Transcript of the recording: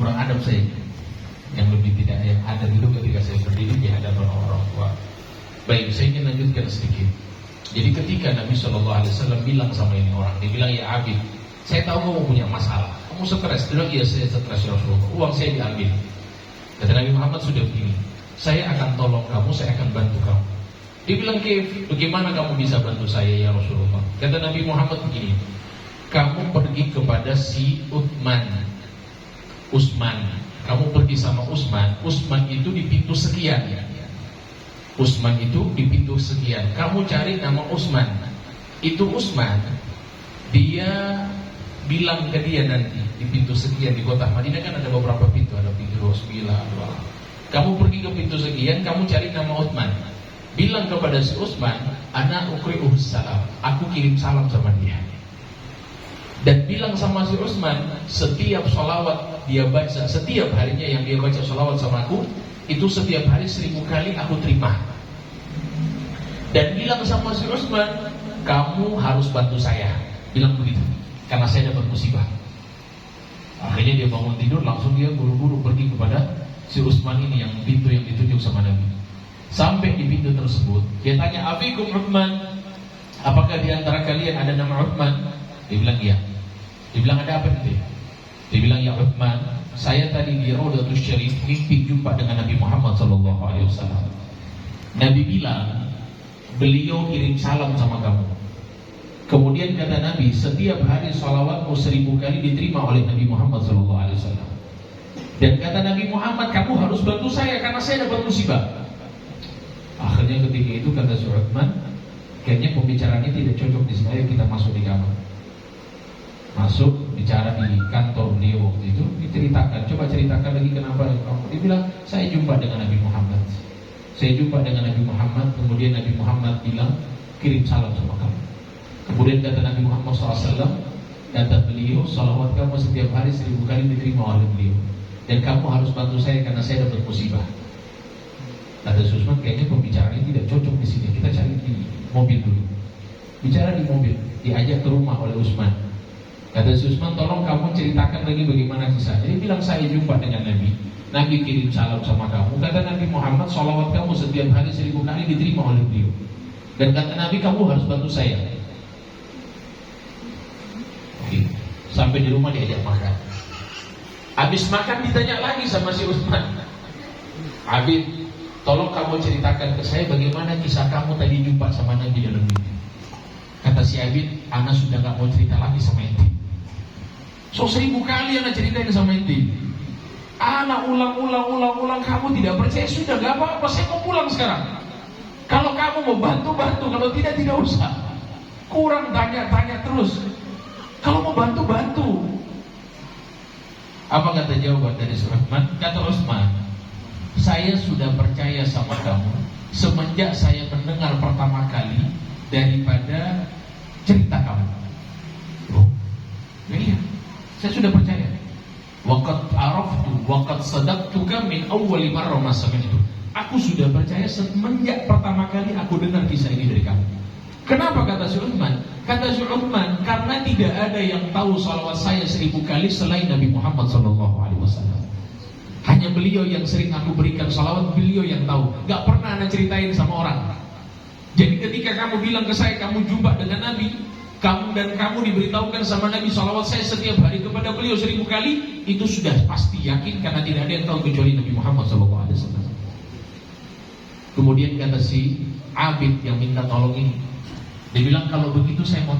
kurang adab saya, yang lebih tidak yang ada dulu ketika saya berdiri di hadapan orang tua. Baik, saya ingin lanjutkan sedikit. Jadi ketika Nabi SAW bilang sama ini orang, dia bilang, ya Abid, saya tahu kamu punya masalah, kamu stres. Dia bilang, iya saya stres ya Rasulullah, uang saya diambil. Kata Nabi Muhammad, sudah begini, saya akan tolong kamu, saya akan bantu kamu. Dia bilang, bagaimana kamu bisa bantu saya ya Rasulullah? Kata Nabi Muhammad begini, kamu pergi kepada si Usman, kamu pergi sama Usman itu di pintu sekian ya. Usman itu di pintu sekian. Kamu cari nama Usman. Itu Usman, dia bilang ke dia nanti di pintu sekian di kota Madinah kan ada beberapa pintu, ada pintu 29. Kamu pergi ke pintu sekian, kamu cari nama Usman. Bilang kepada si Usman, ana ukri'uhu salam, aku kirim salam sama dia. Dan bilang sama si Usman, setiap sholawat dia baca, setiap harinya yang dia baca sholawat sama aku, itu setiap hari 1000 kali aku terima. Dan bilang sama si Usman, kamu harus bantu saya. Bilang begitu, karena saya dapat musibah. Akhirnya dia bangun tidur, langsung dia buru-buru pergi kepada si Usman ini yang pintu yang ditunjuk sama Nabi. Sampai di pintu tersebut, dia tanya, afikum Uthman, apakah di antara kalian ada nama Uthman? Dia bilang iya. Dia bilang, ada apa itu? Dia bilang, ya Uthman, saya tadi di Raudatul Syarif mimpi jumpa dengan Nabi Muhammad SAW. Nabi bilang, beliau kirim salam sama kamu. Kemudian kata Nabi, setiap hari salawatmu 1000 kali diterima oleh Nabi Muhammad SAW. Dan kata Nabi Muhammad, kamu harus bantu saya karena saya dapat musibah. Akhirnya ketika itu kata si Uthman, kayaknya pembicaraannya tidak cocok di sini, ayo kita masuk di kamar. Masuk, bicara di kantor beliau waktu itu, diceritakan, coba ceritakan lagi kenapa kamu. Dia bilang, saya jumpa dengan Nabi Muhammad. Saya jumpa dengan Nabi Muhammad, kemudian Nabi Muhammad bilang, kirim salam sama kamu. Kemudian kata Nabi Muhammad SAW, kata beliau, salawat kamu setiap hari 1000 kali diterima oleh beliau. Dan kamu harus bantu saya karena saya dapat musibah. Kata Usman, kayaknya pembicaraannya tidak cocok di sini. Kita cari di mobil dulu. Bicara di mobil, diajak ke rumah oleh Usman. Kata Usman, tolong kamu ceritakan lagi bagaimana kisahnya. Dia bilang, saya jumpa dengan Nabi. Nabi kirim salam sama kamu. Kata Nabi Muhammad, salawat kamu setiap hari 1000 kali diterima oleh beliau. Dan kata Nabi, kamu harus bantu saya. Oke. Sampai di rumah diajak makan. Habis makan ditanya lagi sama si Usman, Abid, tolong kamu ceritakan ke saya bagaimana kisah kamu tadi jumpa sama Nabi dalam mimpi. Kata si Abid, ana sudah gak mau cerita lagi sama ente. So 1000 kali ana ceritain sama ente. Ana ulang, kamu tidak percaya, sudah gak apa-apa, saya mau pulang sekarang. Kalau kamu mau bantu, kalau tidak usah. Kurang tanya terus. Kalau mau bantu. Apa kata jawaban dari Uthman? Kata Uthman, saya sudah percaya sama kamu semenjak saya mendengar pertama kali daripada cerita kamu. Oh, iya, saya sudah percaya. Waqad araftu, waqad sadaqtuka min awwali marra ma sami'tu. Aku sudah percaya semenjak pertama kali aku dengar kisah ini dari kamu. Kenapa kata si Uthman? Kata si Uthman, karena tidak ada yang tahu salawat saya 1000 kali selain Nabi Muhammad SAW. Hanya beliau yang sering aku berikan salawat, beliau yang tahu. Gak pernah ana ceritain sama orang. Jadi ketika kamu bilang ke saya, kamu jumpa dengan Nabi, kamu diberitahukan sama Nabi salawat saya setiap hari kepada beliau 1000 kali, itu sudah pasti yakin karena tidak ada yang tahu kecuali Nabi Muhammad SAW. Kemudian kata si Abid yang minta tolong ini, dia bilang, kalau begitu saya mau tanya